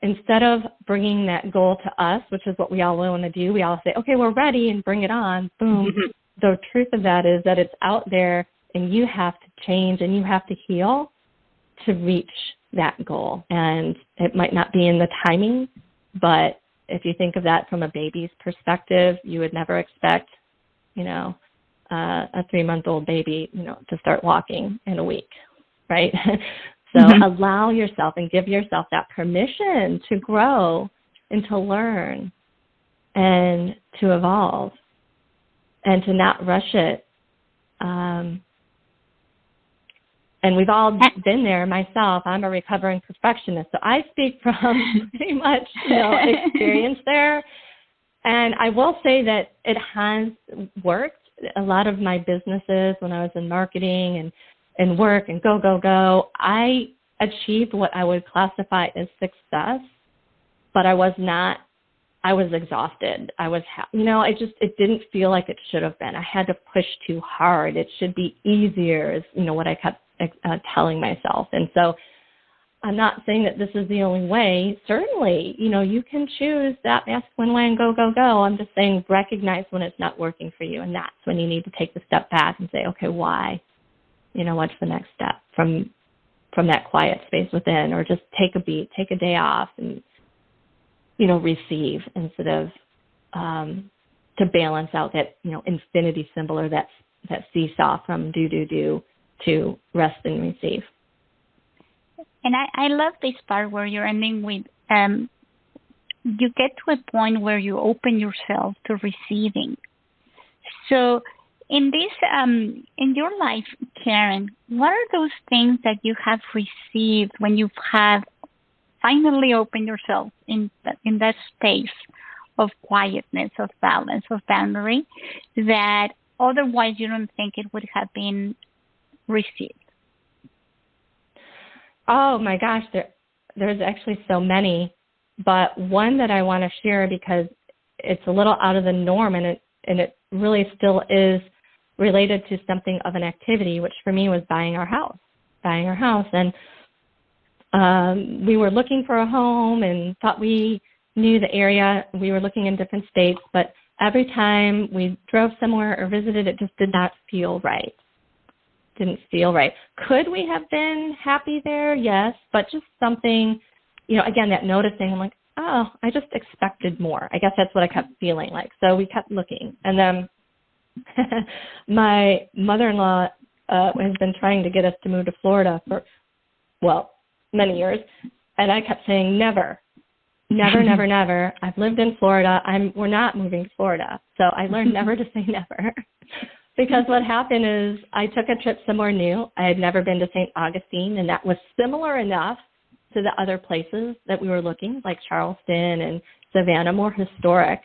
instead of bringing that goal to us, which is what we all want to do, we all say, okay, we're ready and bring it on. Boom. The truth of that is that it's out there and you have to change and you have to heal to reach that goal. And it might not be in the timing, but if you think of that from a baby's perspective, you would never expect, a 3-month-old baby, to start walking in a week, right? So allow yourself and give yourself that permission to grow and to learn and to evolve and to not rush it. And we've all been there. Myself, I'm a recovering perfectionist, so I speak from pretty much, experience there. And I will say that it has worked. A lot of my businesses, when I was in marketing and work and go, I achieved what I would classify as success, but I was exhausted. It didn't feel like it should have been. I had to push too hard. It should be easier, is, what I kept telling myself. And so I'm not saying that this is the only way. Certainly, you can choose that masculine way and go. I'm just saying recognize when it's not working for you. And that's when you need to take the step back and say, okay, why? What's the next step from that quiet space within, or just take a beat, take a day off and, receive instead of to balance out that, infinity symbol or that seesaw from do to rest and receive. And I love this part where you're ending with, you get to a point where you open yourself to receiving. So in this, in your life, Karen, what are those things that you have received when you have finally opened yourself in that space of quietness, of balance, of boundary, that otherwise you don't think it would have been received? Oh my gosh, there's actually so many, but one that I want to share because it's a little out of the norm, and it really still is related to something of an activity, which for me was buying our house. And we were looking for a home and thought we knew the area. We were looking in different states, but every time we drove somewhere or visited, it just did not feel right. Didn't feel right. Could we have been happy there? Yes, but just something, again, that noticing, I'm like, oh, I just expected more. I guess that's what I kept feeling like. So we kept looking. And then my mother-in-law has been trying to get us to move to Florida for, many years. And I kept saying, never. Never. I've lived in Florida. We're not moving to Florida. So I learned never to say never. Because what happened is I took a trip somewhere new. I had never been to St. Augustine, and that was similar enough to the other places that we were looking, like Charleston and Savannah, more historic,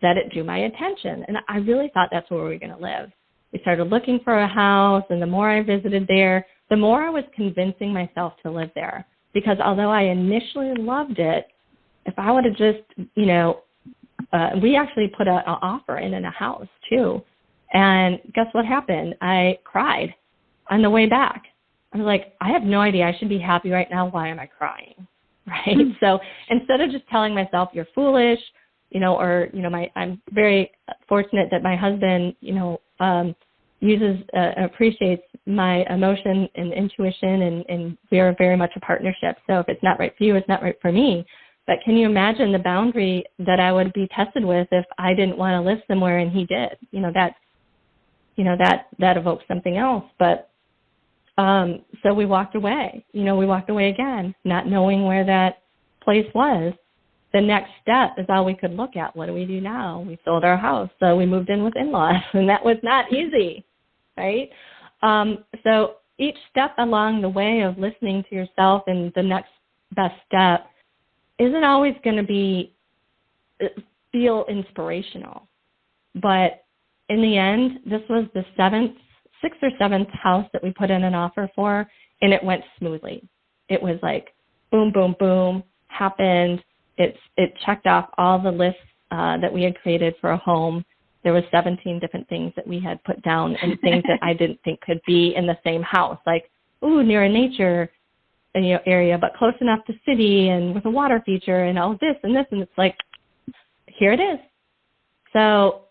that it drew my attention. And I really thought that's where we were going to live. We started looking for a house, and the more I visited there, the more I was convincing myself to live there. Because although I initially loved it, if I would have just, we actually put an offer in a house too. And guess what happened? I cried on the way back. I was like, I have no idea. I should be happy right now. Why am I crying? Right? So instead of just telling myself you're foolish, I'm very fortunate that my husband, appreciates my emotion and intuition, and we are very much a partnership. So if it's not right for you, it's not right for me. But can you imagine the boundary that I would be tested with if I didn't want to live somewhere and he did? That evokes something else. But so we walked away. We walked away again, not knowing where that place was. The next step is all we could look at. What do we do now? We sold our house, so we moved in with in-laws, and that was not easy, right? So each step along the way of listening to yourself and the next best step isn't always going to feel inspirational. But in the end, this was the sixth or seventh house that we put in an offer for, and it went smoothly. It was like boom, boom, boom, happened. It checked off all the lists that we had created for a home. There was 17 different things that we had put down, and things that I didn't think could be in the same house, like, near a nature area, but close enough to city and with a water feature and all this and this. And it's like, here it is. So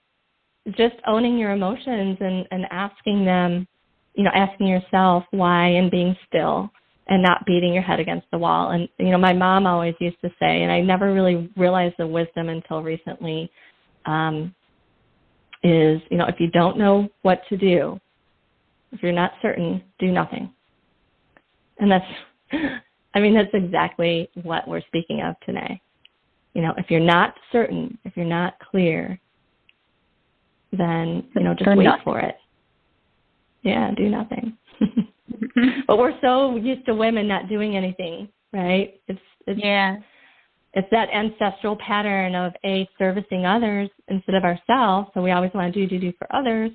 just owning your emotions and asking them, asking yourself why, and being still and not beating your head against the wall. And, my mom always used to say, and I never really realized the wisdom until recently, is, if you don't know what to do, if you're not certain, do nothing. And that's exactly what we're speaking of today. If you're not certain, if you're not clear, then, just wait for it. Yeah, do nothing. But we're so used to women not doing anything, right? It's that ancestral pattern of servicing others instead of ourselves. So we always want to do for others.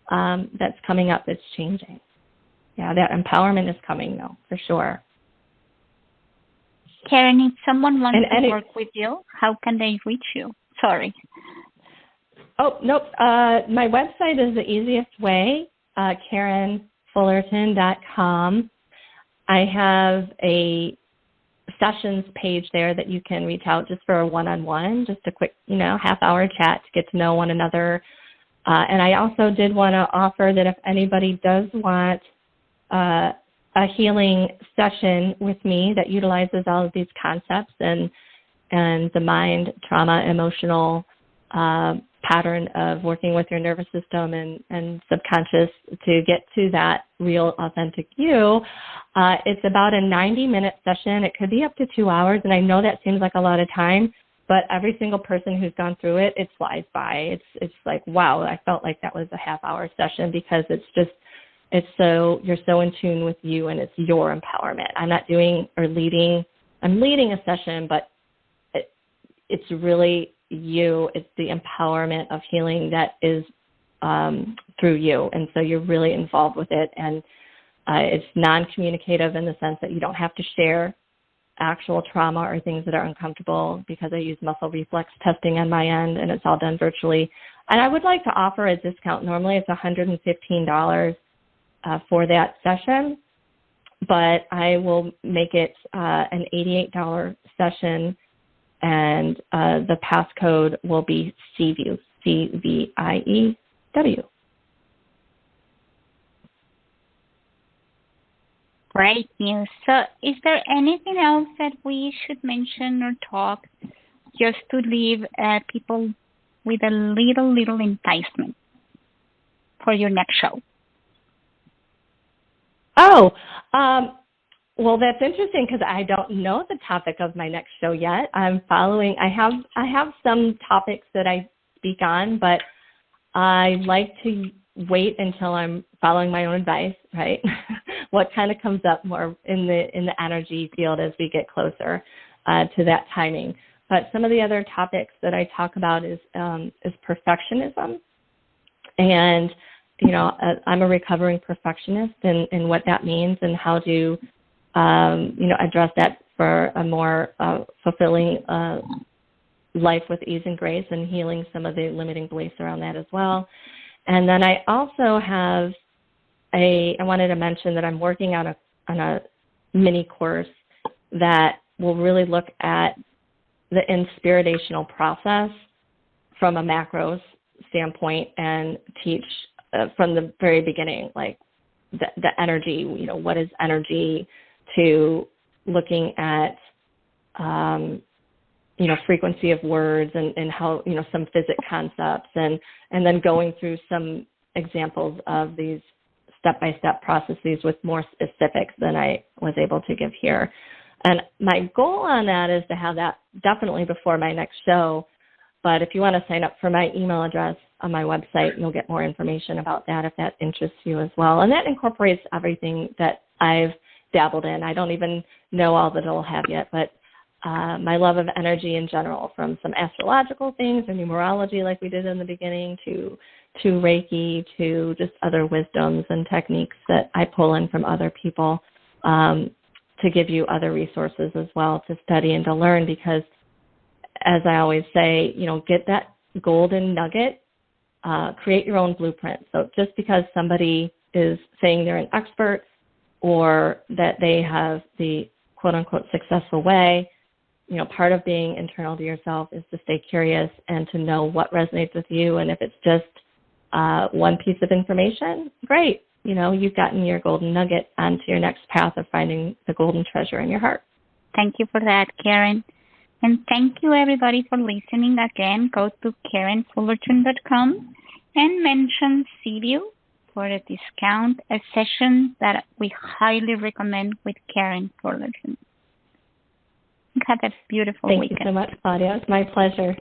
That's coming up. It's changing. Yeah, that empowerment is coming, though, for sure. Karen, if someone wants to work with you, how can they reach you? Sorry. Oh, nope. My website is the easiest way, KarenFullerton.com. I have a sessions page there that you can reach out just for a one-on-one, just a quick, half-hour chat to get to know one another. And I also did want to offer that if anybody does want a healing session with me that utilizes all of these concepts and the mind, trauma, emotional pattern of working with your nervous system and subconscious to get to that real, authentic you, it's about a 90-minute session. It could be up to 2 hours, and I know that seems like a lot of time, but every single person who's gone through it, it flies by. It's like, wow, I felt like that was a half-hour session because you're so in tune with you, and it's your empowerment. I'm not doing or leading. I'm leading a session, but it's really you. It's the empowerment of healing that is through you, and so you're really involved with it. And it's non-communicative in the sense that you don't have to share actual trauma or things that are uncomfortable because I use muscle reflex testing on my end, and it's all done virtually. And I would like to offer a discount. Normally it's $115 for that session, but I will make it an $88 session, and the passcode will be CVIEW, CVIEW. Great news. So is there anything else that we should mention or talk just to leave people with a little enticement for your next show? Well, that's interesting because I don't know the topic of my next show yet. I'm following. I have some topics that I speak on, but I like to wait until I'm following my own advice, right? What kind of comes up more in the energy field as we get closer to that timing. But some of the other topics that I talk about is perfectionism. And, I'm a recovering perfectionist, and what that means and how to, address that for a more fulfilling life with ease and grace, and healing some of the limiting beliefs around that as well. And then I also have I wanted to mention that I'm working on a mini course that will really look at the inspirational process from a macro standpoint and teach from the very beginning, like the energy, what is energy, to looking at, frequency of words and how, some physics concepts, and then going through some examples of these step-by-step processes with more specifics than I was able to give here. And my goal on that is to have that definitely before my next show. But if you want to sign up for my email address on my website, you'll get more information about that if that interests you as well. And that incorporates everything that I've dabbled in. I don't even know all that it'll have yet, but my love of energy in general, from some astrological things or numerology like we did in the beginning, to Reiki, to just other wisdoms and techniques that I pull in from other people, to give you other resources as well to study and to learn, because as I always say, get that golden nugget, create your own blueprint. So just because somebody is saying they're an expert or that they have the quote unquote successful way, part of being internal to yourself is to stay curious and to know what resonates with you. And if it's just one piece of information, great. You've gotten your golden nugget onto your next path of finding the golden treasure in your heart. Thank you for that, Karen. And thank you, everybody, for listening. Again, go to KarenFullerton.com and mention CView for a discount, a session that we highly recommend with Karen Fullerton. Have a beautiful weekend. Thank you so much, Claudia. It's my pleasure.